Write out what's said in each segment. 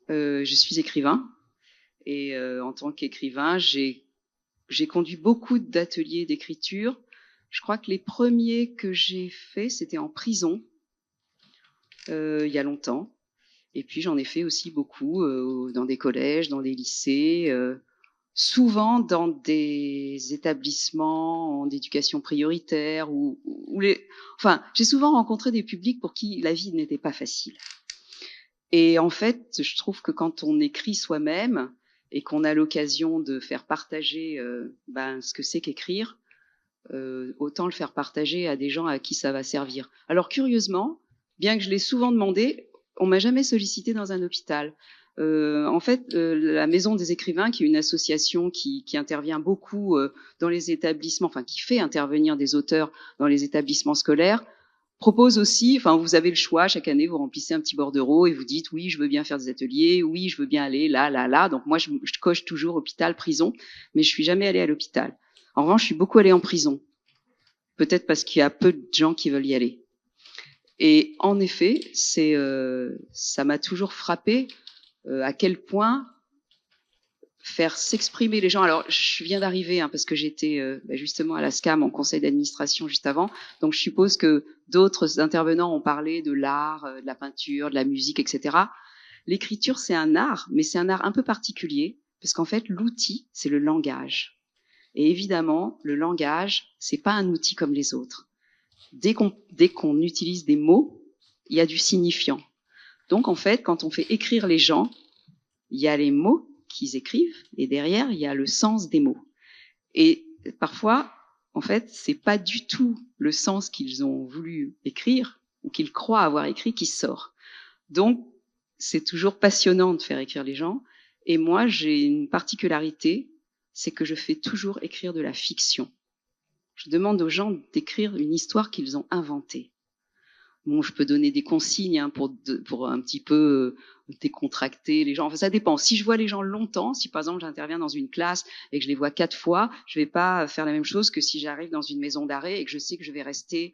Je suis écrivain et en tant qu'écrivain, j'ai conduit beaucoup d'ateliers d'écriture. Je crois que les premiers que j'ai faits, c'était en prison, il y a longtemps. Et puis j'en ai fait aussi beaucoup dans des collèges, dans des lycées, souvent dans des établissements d'éducation prioritaire enfin, j'ai souvent rencontré des publics pour qui la vie n'était pas facile. Et en fait, je trouve que quand on écrit soi-même et qu'on a l'occasion de faire partager ce que c'est qu'écrire, autant le faire partager à des gens à qui ça va servir. Alors curieusement, bien que je l'ai souvent demandé, on m'a jamais sollicité dans un hôpital. En fait, la Maison des écrivains, qui est une association qui intervient beaucoup dans les établissements, enfin qui fait intervenir des auteurs dans les établissements scolaires, propose aussi, enfin vous avez le choix, chaque année vous remplissez un petit bordereau et vous dites oui je veux bien faire des ateliers, oui je veux bien aller là, là, là. Donc moi je coche toujours hôpital, prison, mais je suis jamais allée à l'hôpital. En revanche, je suis beaucoup allée en prison, peut-être parce qu'il y a peu de gens qui veulent y aller. Et en effet, ça m'a toujours frappé à quel point faire s'exprimer les gens. Alors, je viens d'arriver parce que j'étais justement à la SCAM en conseil d'administration juste avant. Donc, je suppose que d'autres intervenants ont parlé de l'art, de la peinture, de la musique, etc. L'écriture, c'est un art, mais c'est un art un peu particulier parce qu'en fait, l'outil, c'est le langage. Et évidemment, le langage, c'est pas un outil comme les autres. Dès qu'on utilise des mots, il y a du signifiant. Donc, en fait, quand on fait écrire les gens, il y a les mots qu'ils écrivent et derrière, il y a le sens des mots. Et parfois, en fait, c'est pas du tout le sens qu'ils ont voulu écrire ou qu'ils croient avoir écrit qui sort. Donc, c'est toujours passionnant de faire écrire les gens. Et moi, j'ai une particularité, c'est que je fais toujours écrire de la fiction. Je demande aux gens d'écrire une histoire qu'ils ont inventée. Bon, je peux donner des consignes pour un petit peu décontracter les gens. Enfin, ça dépend. Si je vois les gens longtemps, si par exemple j'interviens dans une classe et que je les vois 4 fois, je vais pas faire la même chose que si j'arrive dans une maison d'arrêt et que je sais que je vais rester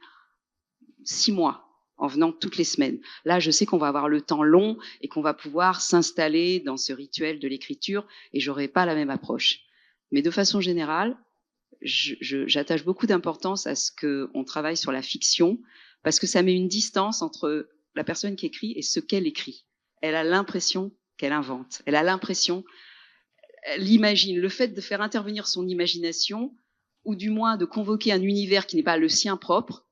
6 mois en venant toutes les semaines. Là, je sais qu'on va avoir le temps long et qu'on va pouvoir s'installer dans ce rituel de l'écriture et j'aurai pas la même approche. Mais de façon générale, j'attache beaucoup d'importance à ce qu'on travaille sur la fiction parce que ça met une distance entre la personne qui écrit et ce qu'elle écrit. Elle a l'impression qu'elle invente. Elle a l'impression, elle imagine. Le fait de faire intervenir son imagination, ou du moins de convoquer un univers qui n'est pas le sien propre,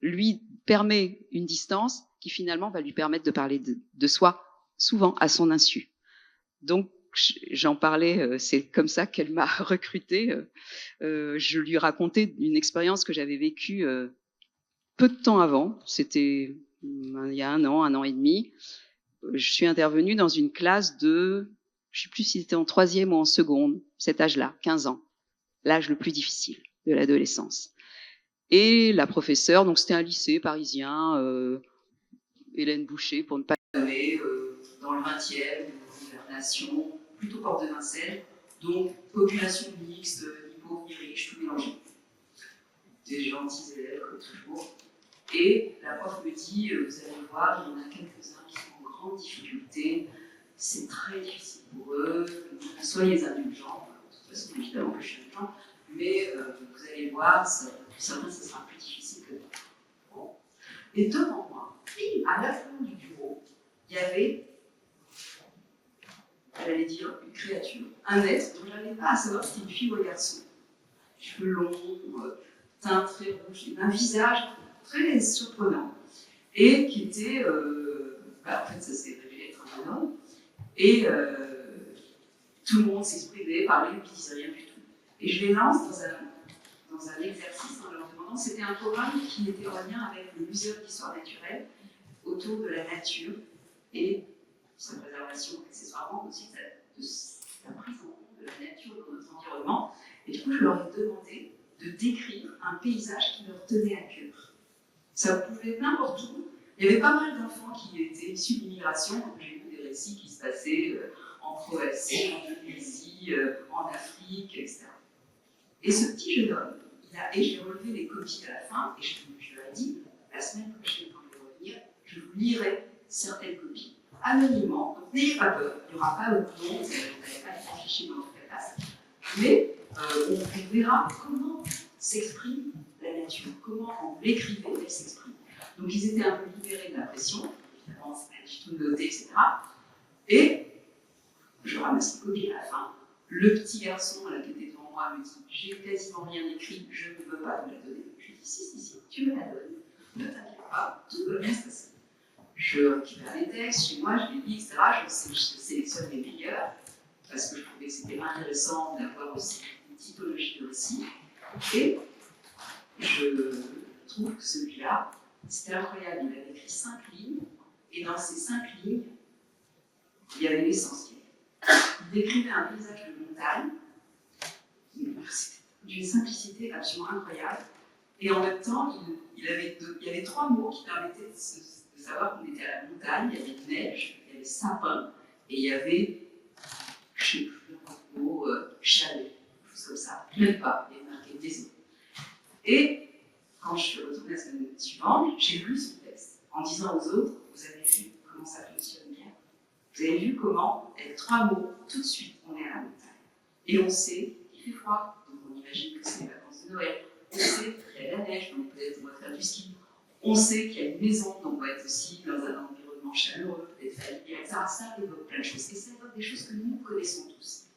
lui permet une distance qui finalement va lui permettre de parler de soi, souvent à son insu. Donc, j'en parlais, c'est comme ça qu'elle m'a recrutée. Je lui racontais une expérience que j'avais vécue peu de temps avant. C'était il y a un an et demi. Je suis intervenue dans une classe de, je ne sais plus si c'était en troisième ou en seconde, cet âge-là, 15 ans, l'âge le plus difficile de l'adolescence. Et la professeure, donc c'était un lycée parisien, Hélène Boucher, pour ne pas nommer, dans le 20e, Nation, plutôt porte de Vincennes, donc population mixte, ni pauvres ni riches, tout mélangé. Des gentils élèves, comme toujours. Et la prof me dit, vous allez voir, il y en a quelques-uns qui sont en grande difficulté, c'est très difficile pour eux, soyez indulgents, de toute façon évidemment que je suis indulgent, mais vous allez voir, certains ce sera plus difficile que d'autres. Bon. Et devant moi, à la fin du bureau, il y avait, j'allais dire, une créature, un être dont je n'avais pas à savoir si c'était une fille ou un garçon. Cheveux longs, teint très rouge, un visage très surprenant. Et qui était, en fait, ça s'est révélé être un homme, et tout le monde s'exprimait, parlait, ne disait rien du tout. Et je les lance dans un exercice en leur demandant, c'était un programme qui était en lien avec le Muséum d'histoire naturelle, autour de la nature et sa préservation, accessoirement aussi de la prise en compte de la nature dans notre environnement. Et du coup, je leur ai demandé de décrire un paysage qui leur tenait à cœur. Ça pouvait être n'importe où. Il y avait pas mal d'enfants qui étaient issus de l'immigration, donc j'ai vu des récits qui se passaient en Croatie, en Tunisie, en Afrique, etc. Et ce petit jeune homme, et j'ai relevé les copies à la fin, et je lui ai dit, la semaine prochaine, quand je vais revenir, je vous lirai certaines copies. anonymement. Donc n'ayez pas peur, il n'y aura pas de nom, vous n'allez pas être affiché dans votre classe. Mais on verra comment s'exprime la nature, comment en l'écrivait elle s'exprime. Donc ils étaient un peu libérés de la pression, évidemment, c'est pas du tout noté, etc. Et je ramasse une copie à la fin. Le petit garçon là, qui était devant moi me dit « J'ai quasiment rien écrit, je ne veux pas vous la donner. » Je lui dis « Si, tu me la donnes. Ne t'inquiète pas, tout va bien se passer. » Je récupère les textes chez moi, je les lis, etc. Je sélectionne les meilleurs, parce que je trouvais que c'était intéressant d'avoir aussi une typologie de récit. Et je trouve que celui-là, c'était incroyable. Il avait écrit 5 lignes, et dans ces 5 lignes, il y avait l'essentiel. Il décrivait un paysage de montagne, d'une simplicité absolument incroyable, et en même temps, il y avait 3 mots qui permettaient de savoir qu'on était à la montagne. Il y avait neige, il y avait sapin, et il y avait, je ne sais plus le mot, chalet, quelque chose comme ça. Même pas, il y avait marqué maison. Et quand je suis retournée la semaine suivante, j'ai lu son texte en disant aux autres, vous avez vu comment ça fonctionne bien. Vous avez vu comment, avec 3 mots, tout de suite, on est à la montagne. Et on sait qu'il fait froid, donc on imagine que c'est les vacances de Noël. On sait qu'il y a de la neige, donc peut-être on va faire du ski. On sait qu'il y a une maison, donc on va être aussi dans un environnement chaleureux, peut-être familial, etc. Ça évoque plein de choses. Et ça évoque des choses que nous connaissons tous.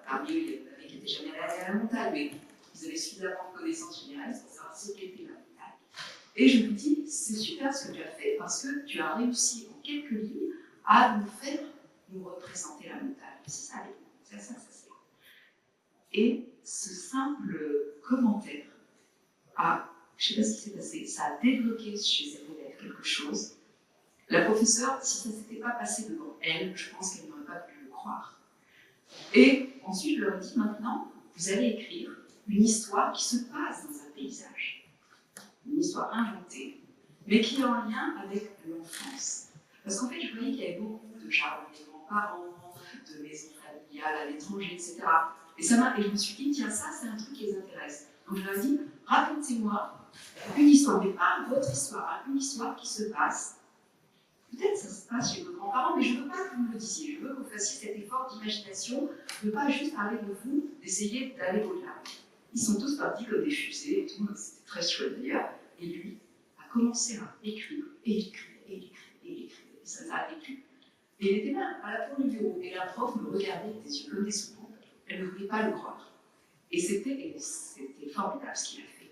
Parmi eux, il y en avait qui n'étaient jamais allés à la montagne, mais ils avaient suffisamment de connaissances générales pour savoir ce qu'était la montagne. Et je lui dis, c'est super ce que tu as fait, parce que tu as réussi en quelques lignes à nous faire nous représenter la montagne. C'est ça, c'est ça. Et ce simple commentaire je ne sais pas ce qui s'est passé, ça a débloqué chez ses élèves quelque chose. La professeure, si ça ne s'était pas passé devant elle, je pense qu'elle n'aurait pas pu le croire. Et ensuite, je leur ai dit, maintenant, vous allez écrire une histoire qui se passe dans un paysage. Une histoire inventée, mais qui est en lien avec l'enfance. Parce qu'en fait, je voyais qu'il y avait beaucoup de jardins des grands-parents, de maisons familiales à l'étranger, etc. Et je me suis dit, tiens, ça, c'est un truc qui les intéresse. Donc je leur ai dit, racontez-moi une histoire, mais pas votre histoire, hein, une histoire qui se passe. Peut-être ça se passe chez vos grands-parents, mais je ne veux pas que vous me le disiez. Je veux que vous fassiez cet effort d'imagination, de ne pas juste parler de vous, d'essayer d'aller au-delà. Ils sont tous partis comme des fusées et tout, c'était très chouette d'ailleurs. Et lui a commencé à écrire, et il écrivait, et ça n'arrêtait plus. Et il était là, à la pointe du bureau, et la prof me regardait avec des yeux comme des soupapes. Elle ne voulait pas le croire. Et c'était formidable ce qu'il a fait.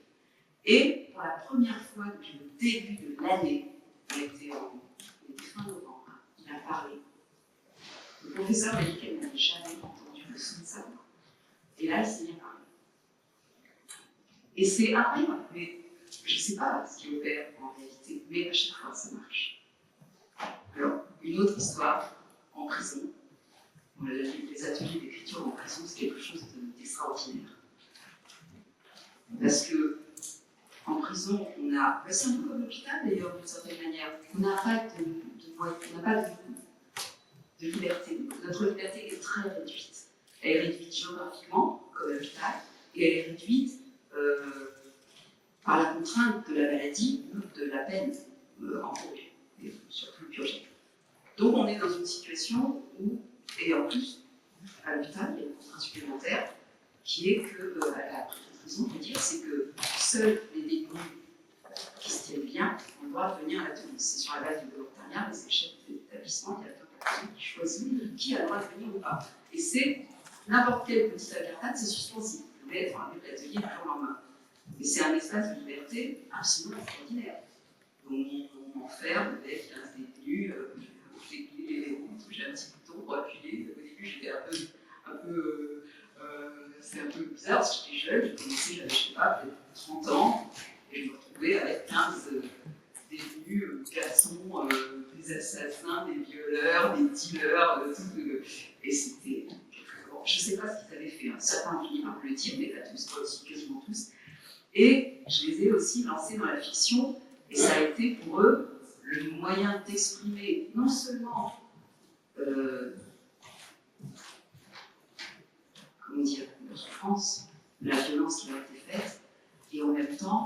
Et pour la première fois depuis le début de l'année, on était fin novembre, il a parlé. Le professeur m'a dit qu'elle n'avait jamais entendu le son de sa voix. Et là, il s'est mis à parler. Et c'est incroyable, mais je ne sais pas ce qu'il opère en réalité, mais à chaque fois, ça marche. Alors, une autre histoire en prison. Les ateliers d'écriture en prison, c'est quelque chose d'extraordinaire. Parce que en prison, c'est un peu comme l'hôpital d'ailleurs, d'une certaine manière. On n'a pas de liberté. Notre liberté est très réduite. Elle est réduite géographiquement, comme l'hôpital, et elle est réduite par la contrainte de la maladie ou de la peine en purgée, et surtout purgée. Donc on est dans une situation où, et en plus, à l'hôpital, il y a une contrainte supplémentaire qui est que, à la prison, on peut dire, c'est que seuls les détenus qui se tiennent bien ont le droit de venir à l'atelier. C'est sur la base du volontariat, les chefs d'établissement, il y a deux personnes qui choisissent qui a le droit de venir ou pas. Et c'est n'importe quelle petite incartade, c'est suspensif. Vous pouvez être en lieu de l'atelier du jour au lendemain. Et c'est un espace de liberté absolument extraordinaire. Donc on enferme avec 15 détenus, j'ai un petit bouton pour appuyer. Au début, j'étais c'est un peu bizarre parce que j'étais jeune, j'ai commencé, j'avais, je sais pas, peut-être 30 ans, et je me retrouvais avec 15 détenus, garçons, des assassins, des violeurs, des dealers, et c'était. Bon, je ne sais pas ce qu'ils avaient fait, hein. Certains ont fini par me le dire, mais pas tous, pas aussi, quasiment tous. Et je les ai aussi lancés dans la fiction, et ça a été pour eux le moyen d'exprimer non seulement comment dire, la souffrance, la violence qui leur a été faite, et en même temps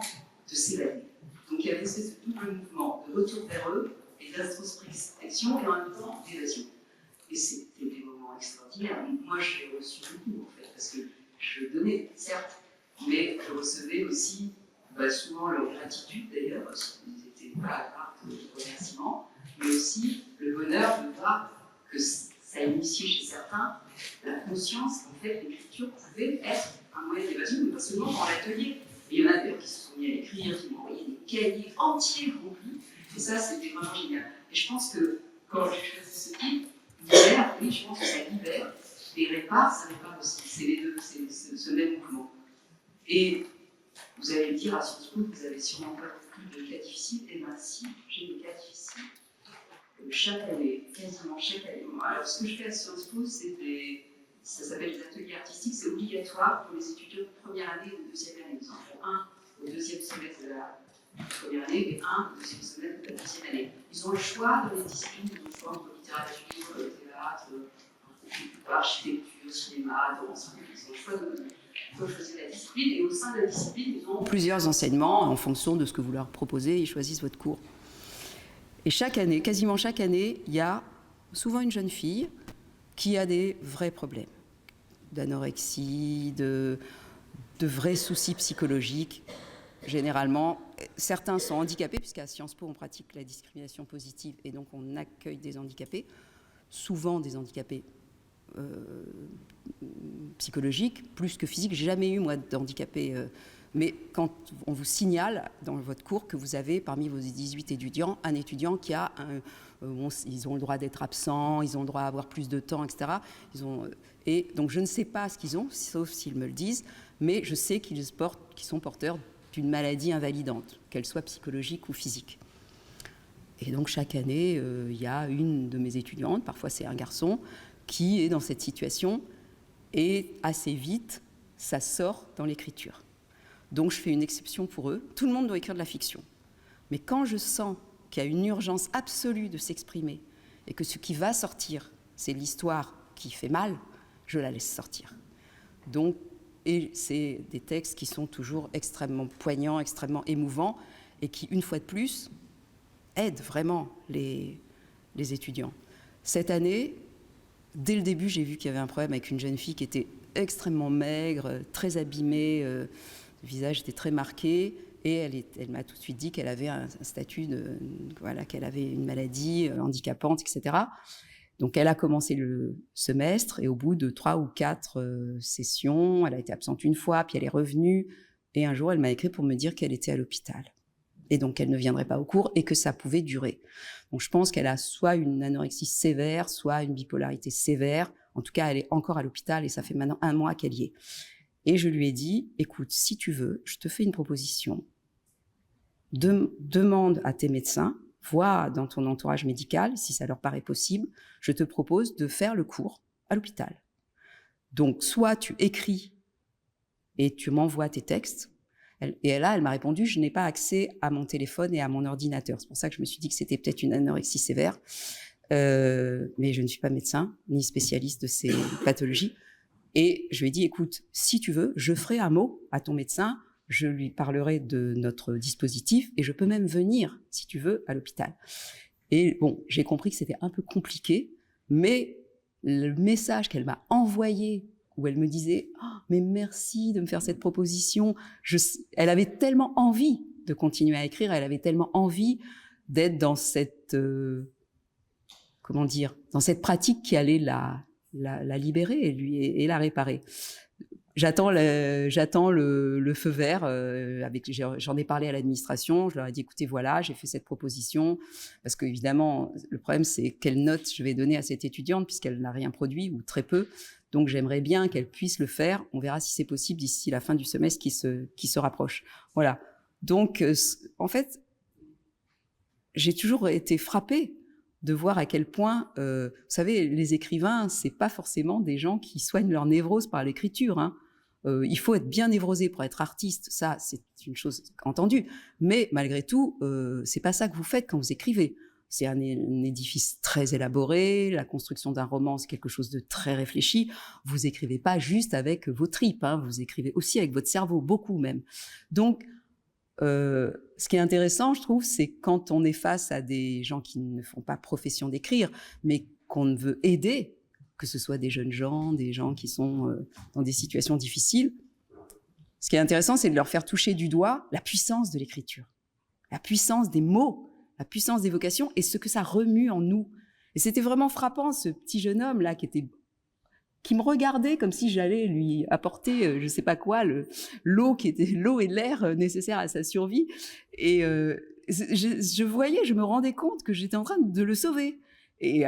de s'évader. Donc il y avait une espèce de double mouvement de retour vers eux et et d'introspection et en même temps d'évasion. Et c'était des moments extraordinaires. Moi, j'ai reçu beaucoup, en fait, parce que je donnais, certes, mais je recevais aussi souvent leur gratitude, d'ailleurs, parce qu'ils n'étaient pas à part de remerciements, mais aussi le bonheur de voir que ça a initié chez certains la conscience qu'en fait, l'écriture pouvait être un moyen d'évasion, mais pas seulement dans l'atelier. Il y en a d'ailleurs qui se sont mis à écrire, qui m'ont envoyé des cahiers entiers remplis, et ça, c'était vraiment génial. Et je pense que quand j'ai choisi ce titre, libère, oui, je pense que ça libère, et répare, ça répare aussi. C'est les deux, c'est ce même mouvement. Et vous allez me dire à Sciences Po, vous avez sûrement pas beaucoup de cas difficiles, et bien si, j'ai des cas difficiles. Chaque année, quasiment chaque année. Alors, ce que je fais à Sciences Po, ça s'appelle des ateliers artistiques, c'est obligatoire pour les étudiants de première année et de deuxième année. Ils en font un au deuxième semestre de la première année et un au deuxième semestre de la deuxième année. Ils ont le choix dans les disciplines, ils ont le choix entre littérature, théâtre, architecture, cinéma, danse. Ils ont le choix de choisir la discipline, et au sein de la discipline, ils ont plusieurs enseignements en fonction de ce que vous leur proposez, ils choisissent votre cours. Et chaque année, quasiment chaque année, il y a souvent une jeune fille qui a des vrais problèmes d'anorexie, de vrais soucis psychologiques. Généralement, certains sont handicapés, puisqu'à Sciences Po, on pratique la discrimination positive, et donc on accueille des handicapés, souvent des handicapés psychologiques, plus que physiques. J'ai jamais eu, moi, d'handicapés... mais quand on vous signale dans votre cours que vous avez, parmi vos 18 étudiants, un étudiant qui a ils ont le droit d'être absents, ils ont le droit d'avoir plus de temps, etc. Et donc je ne sais pas ce qu'ils ont, sauf s'ils me le disent, mais je sais qu'ils sont porteurs d'une maladie invalidante, qu'elle soit psychologique ou physique. Et donc chaque année, il y a une de mes étudiantes, parfois c'est un garçon, qui est dans cette situation, et assez vite, ça sort dans l'écriture. Donc je fais une exception pour eux. Tout le monde doit écrire de la fiction. Mais quand je sens qu'il y a une urgence absolue de s'exprimer et que ce qui va sortir, c'est l'histoire qui fait mal, je la laisse sortir. Donc, et c'est des textes qui sont toujours extrêmement poignants, extrêmement émouvants, et qui, une fois de plus, aident vraiment les étudiants. Cette année, dès le début, j'ai vu qu'il y avait un problème avec une jeune fille qui était extrêmement maigre, très abîmée, le visage était très marqué, et elle m'a tout de suite dit qu'elle avait un statut qu'elle avait une maladie handicapante, etc. Donc elle a commencé le semestre, et au bout de 3 ou 4 sessions, elle a été absente une fois, puis elle est revenue, et un jour elle m'a écrit pour me dire qu'elle était à l'hôpital, et donc qu'elle ne viendrait pas au cours, et que ça pouvait durer. Donc je pense qu'elle a soit une anorexie sévère, soit une bipolarité sévère. En tout cas, elle est encore à l'hôpital, et ça fait maintenant 1 mois qu'elle y est. Et je lui ai dit, écoute, si tu veux, je te fais une proposition. Demande à tes médecins, vois dans ton entourage médical, si ça leur paraît possible, je te propose de faire le cours à l'hôpital. Donc, soit tu écris et tu m'envoies tes textes. Et là, elle m'a répondu, je n'ai pas accès à mon téléphone et à mon ordinateur. C'est pour ça que je me suis dit que c'était peut-être une anorexie sévère. Mais je ne suis pas médecin, ni spécialiste de ces pathologies. Et je lui ai dit, écoute, si tu veux, je ferai un mot à ton médecin, je lui parlerai de notre dispositif, et je peux même venir, si tu veux, à l'hôpital. Et bon, j'ai compris que c'était un peu compliqué, mais le message qu'elle m'a envoyé, où elle me disait « Oh, mais merci de me faire cette proposition », elle avait tellement envie de continuer à écrire, elle avait tellement envie d'être dans cette, dans cette pratique qui allait la libérer et la réparer. J'attends le feu vert. J'en ai parlé à l'administration. Je leur ai dit, écoutez, voilà, j'ai fait cette proposition. Parce qu'évidemment, le problème, c'est quelle note je vais donner à cette étudiante, puisqu'elle n'a rien produit, ou très peu. Donc, j'aimerais bien qu'elle puisse le faire. On verra si c'est possible d'ici la fin du semestre qui se rapproche. Voilà. Donc, en fait, j'ai toujours été frappée de voir à quel point, vous savez, les écrivains, c'est pas forcément des gens qui soignent leur névrose par l'écriture, hein. Il faut être bien névrosé pour être artiste, ça, c'est une chose entendue. Mais malgré tout, c'est pas ça que vous faites quand vous écrivez. C'est un édifice très élaboré, la construction d'un roman, c'est quelque chose de très réfléchi. Vous écrivez pas juste avec vos tripes, hein, vous écrivez aussi avec votre cerveau, beaucoup même. Donc, ce qui est intéressant, je trouve, c'est quand on est face à des gens qui ne font pas profession d'écrire, mais qu'on veut aider, que ce soit des jeunes gens, des gens qui sont dans des situations difficiles. Ce qui est intéressant, c'est de leur faire toucher du doigt la puissance de l'écriture, la puissance des mots, la puissance des vocations et ce que ça remue en nous. Et c'était vraiment frappant, ce petit jeune homme-là qui me regardait comme si j'allais lui apporter, je sais pas quoi, l'eau et l'air nécessaires à sa survie. Et je voyais, je me rendais compte que j'étais en train de le sauver. Et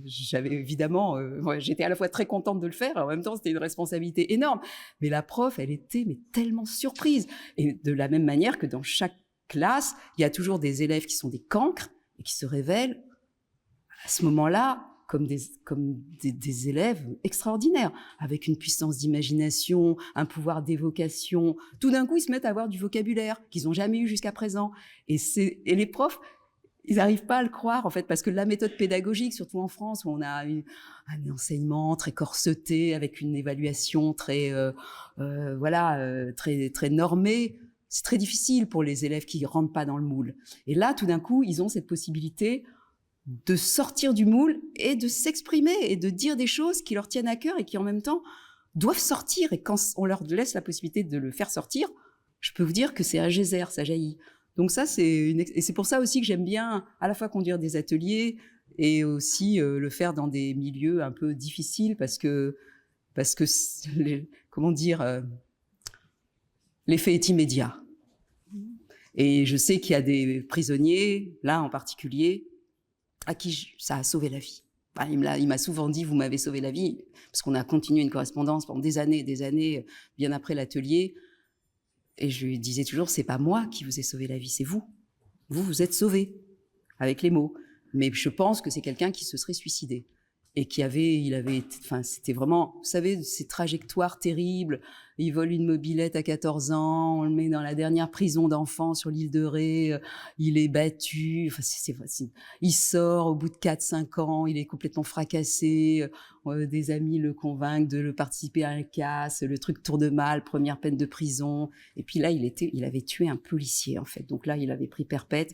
j'avais évidemment, j'étais à la fois très contente de le faire, et en même temps c'était une responsabilité énorme. Mais la prof, elle était tellement surprise. Et de la même manière que dans chaque classe, il y a toujours des élèves qui sont des cancres et qui se révèlent à ce moment-là comme des élèves extraordinaires, avec une puissance d'imagination, un pouvoir d'évocation. Tout d'un coup, ils se mettent à avoir du vocabulaire qu'ils n'ont jamais eu jusqu'à présent. Et les profs, ils n'arrivent pas à le croire, en fait, parce que la méthode pédagogique, surtout en France, où on a un enseignement très corseté, avec une évaluation très normée, c'est très difficile pour les élèves qui ne rentrent pas dans le moule. Et là, tout d'un coup, ils ont cette possibilité de sortir du moule et de s'exprimer et de dire des choses qui leur tiennent à cœur et qui, en même temps, doivent sortir. Et quand on leur laisse la possibilité de le faire sortir, je peux vous dire que c'est un geyser, ça jaillit. Donc ça, et c'est pour ça aussi que j'aime bien à la fois conduire des ateliers et aussi le faire dans des milieux un peu difficiles parce que l'effet est immédiat. Et je sais qu'il y a des prisonniers, là en particulier, à qui ça a sauvé la vie. Enfin, il m'a souvent dit, vous m'avez sauvé la vie, parce qu'on a continué une correspondance pendant des années, bien après l'atelier. Et je lui disais toujours, c'est pas moi qui vous ai sauvé la vie, c'est vous. Vous êtes sauvé, avec les mots. Mais je pense que c'est quelqu'un qui se serait suicidé. Et c'était vraiment, vous savez, ces trajectoires terribles. Il vole une mobylette à 14 ans, on le met dans la dernière prison d'enfants sur l'île de Ré, il est battu, il sort au bout de 4-5 ans, il est complètement fracassé, des amis le convainquent de le participer à un casse, le truc tourne mal, première peine de prison. Et puis là, il avait tué un policier, en fait. Donc là, il avait pris perpète.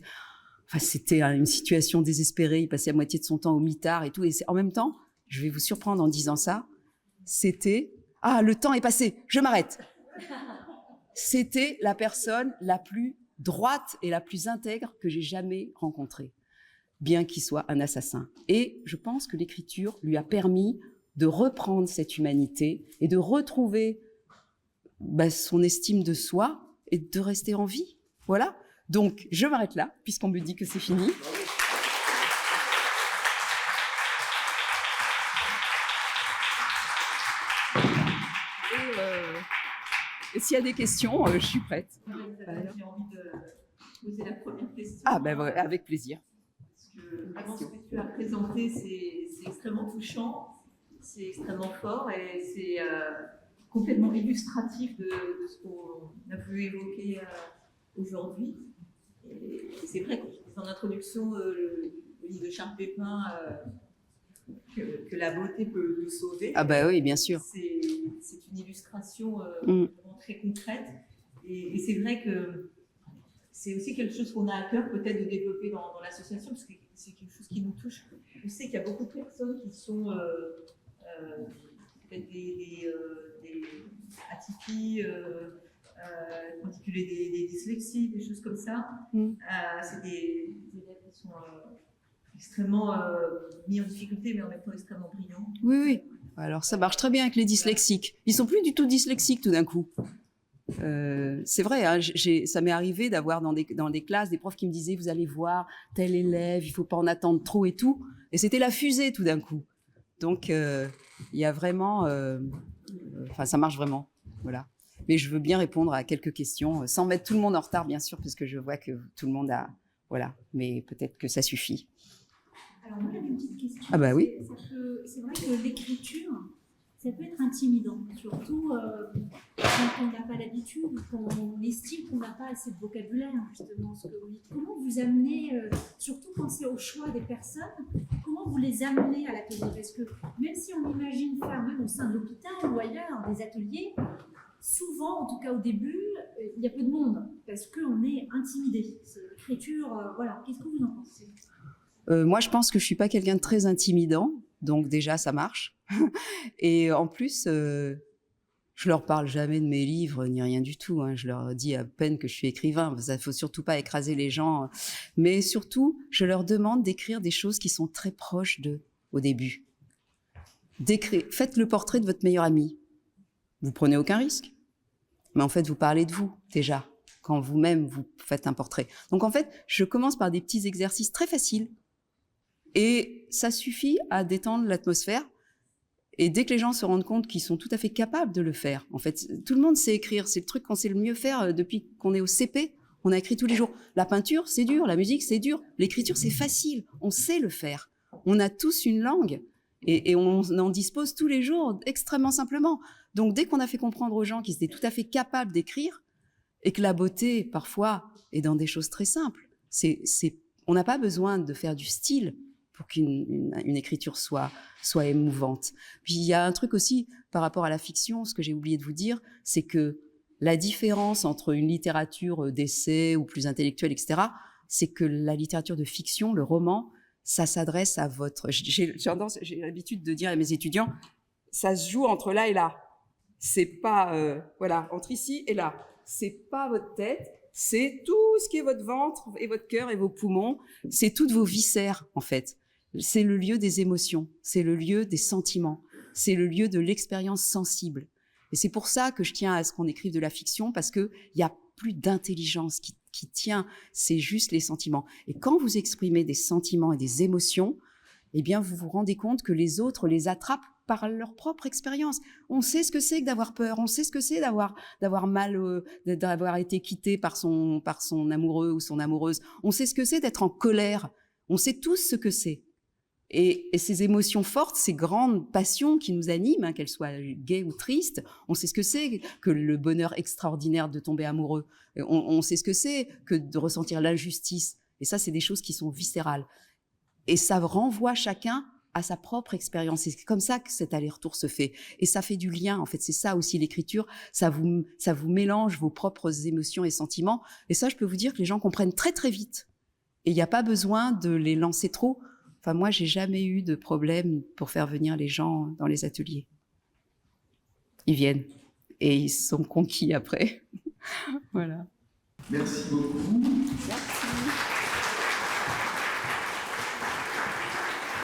Enfin, c'était une situation désespérée. Il passait la moitié de son temps au mitard et tout. Et en même temps, je vais vous surprendre en disant ça, c'était « Ah, le temps est passé, je m'arrête !» C'était la personne la plus droite et la plus intègre que j'ai jamais rencontrée, bien qu'il soit un assassin. Et je pense que l'écriture lui a permis de reprendre cette humanité et de retrouver son estime de soi et de rester en vie. Voilà. Donc, je m'arrête là, puisqu'on me dit que c'est fini. Et s'il y a des questions, je suis prête. J'ai envie de poser la première question. Ah, ben avec plaisir. Parce que vraiment, ce que tu as présenté, c'est extrêmement touchant, c'est extrêmement fort et c'est complètement illustratif de ce qu'on a pu évoquer aujourd'hui. Et c'est vrai que en introduction, le livre de Charles Pépin, que la beauté peut nous sauver. Ah bah oui, bien sûr. C'est une illustration vraiment très concrète. Et c'est vrai que c'est aussi quelque chose qu'on a à cœur peut-être de développer dans l'association, parce que c'est quelque chose qui nous touche. Je sais qu'il y a beaucoup de personnes qui sont peut-être des atypies, des dyslexies, des choses comme ça. C'est des élèves qui sont extrêmement mis en difficulté, mais en même temps extrêmement brillants. Oui, oui. Alors ça marche très bien avec les dyslexiques. Ils sont plus du tout dyslexiques tout d'un coup. C'est vrai, hein, ça m'est arrivé d'avoir dans des classes des profs qui me disaient, vous allez voir, tel élève, il faut pas en attendre trop et tout. Et c'était la fusée tout d'un coup. Donc il y a vraiment, ça marche vraiment, voilà. Mais je veux bien répondre à quelques questions, sans mettre tout le monde en retard, bien sûr, parce que je vois que tout le monde a, voilà. Mais peut-être que ça suffit. Alors moi j'avais une petite question. Ah bah oui. C'est vrai que l'écriture, ça peut être intimidant, surtout quand on n'a pas l'habitude, quand on estime qu'on n'a pas assez de vocabulaire, justement, ce que vous dites. Comment vous amenez, surtout quand c'est au choix des personnes, comment vous les amenez à l'atelier? Parce que même si on imagine faire, même au sein de l'hôpital ou ailleurs, des ateliers, souvent, en tout cas au début, il y a peu de monde, parce qu'on est intimidé. C'est l'écriture, voilà. Qu'est-ce que vous en pensez? Moi, je pense que je suis pas quelqu'un de très intimidant, donc déjà, ça marche. Et en plus, je leur parle jamais de mes livres ni rien du tout, hein. Je leur dis à peine que je suis écrivain. Il faut surtout pas écraser les gens, mais surtout, je leur demande d'écrire des choses qui sont très proches d'eux au début. Faites le portrait de votre meilleur ami. Vous prenez aucun risque, mais en fait, vous parlez de vous déjà quand vous-même vous faites un portrait. Donc en fait, je commence par des petits exercices très faciles et ça suffit à détendre l'atmosphère. Et dès que les gens se rendent compte qu'ils sont tout à fait capables de le faire, en fait, tout le monde sait écrire. C'est le truc qu'on sait le mieux faire depuis qu'on est au CP. On a écrit tous les jours. La peinture, c'est dur. La musique, c'est dur. L'écriture, c'est facile. On sait le faire. On a tous une langue et on en dispose tous les jours extrêmement simplement. Donc, dès qu'on a fait comprendre aux gens qu'ils étaient tout à fait capables d'écrire et que la beauté, parfois, est dans des choses très simples, on n'a pas besoin de faire du style pour qu'une écriture soit émouvante. Puis il y a un truc aussi par rapport à la fiction, ce que j'ai oublié de vous dire, c'est que la différence entre une littérature d'essai ou plus intellectuelle, etc., c'est que la littérature de fiction, le roman, ça s'adresse à votre... J'ai l'habitude de dire à mes étudiants, ça se joue entre là et là. C'est pas... voilà, entre ici et là. C'est pas votre tête, c'est tout ce qui est votre ventre et votre cœur et vos poumons. C'est toutes vos viscères, en fait. C'est le lieu des émotions, c'est le lieu des sentiments, c'est le lieu de l'expérience sensible. Et c'est pour ça que je tiens à ce qu'on écrive de la fiction, parce qu'il n'y a plus d'intelligence qui tient, c'est juste les sentiments. Et quand vous exprimez des sentiments et des émotions, eh bien, vous vous rendez compte que les autres les attrapent par leur propre expérience. On sait ce que c'est que d'avoir peur, on sait ce que c'est d'avoir mal, d'avoir été quitté par son amoureux ou son amoureuse. On sait ce que c'est d'être en colère. On sait tous ce que c'est. Et ces émotions fortes, ces grandes passions qui nous animent, hein, qu'elles soient gaies ou tristes, on sait ce que c'est que le bonheur extraordinaire de tomber amoureux. On sait ce que c'est que de ressentir l'injustice. Et ça, c'est des choses qui sont viscérales. Et ça renvoie chacun à sa propre expérience. Et c'est comme ça que cet aller-retour se fait. Et ça fait du lien, en fait. C'est ça aussi l'écriture. Ça vous mélange vos propres émotions et sentiments. Et ça, je peux vous dire que les gens comprennent très, très vite. Et il n'y a pas besoin de les lancer trop. Enfin, moi, j'ai jamais eu de problème pour faire venir les gens dans les ateliers. Ils viennent et ils sont conquis après. Voilà. Merci beaucoup.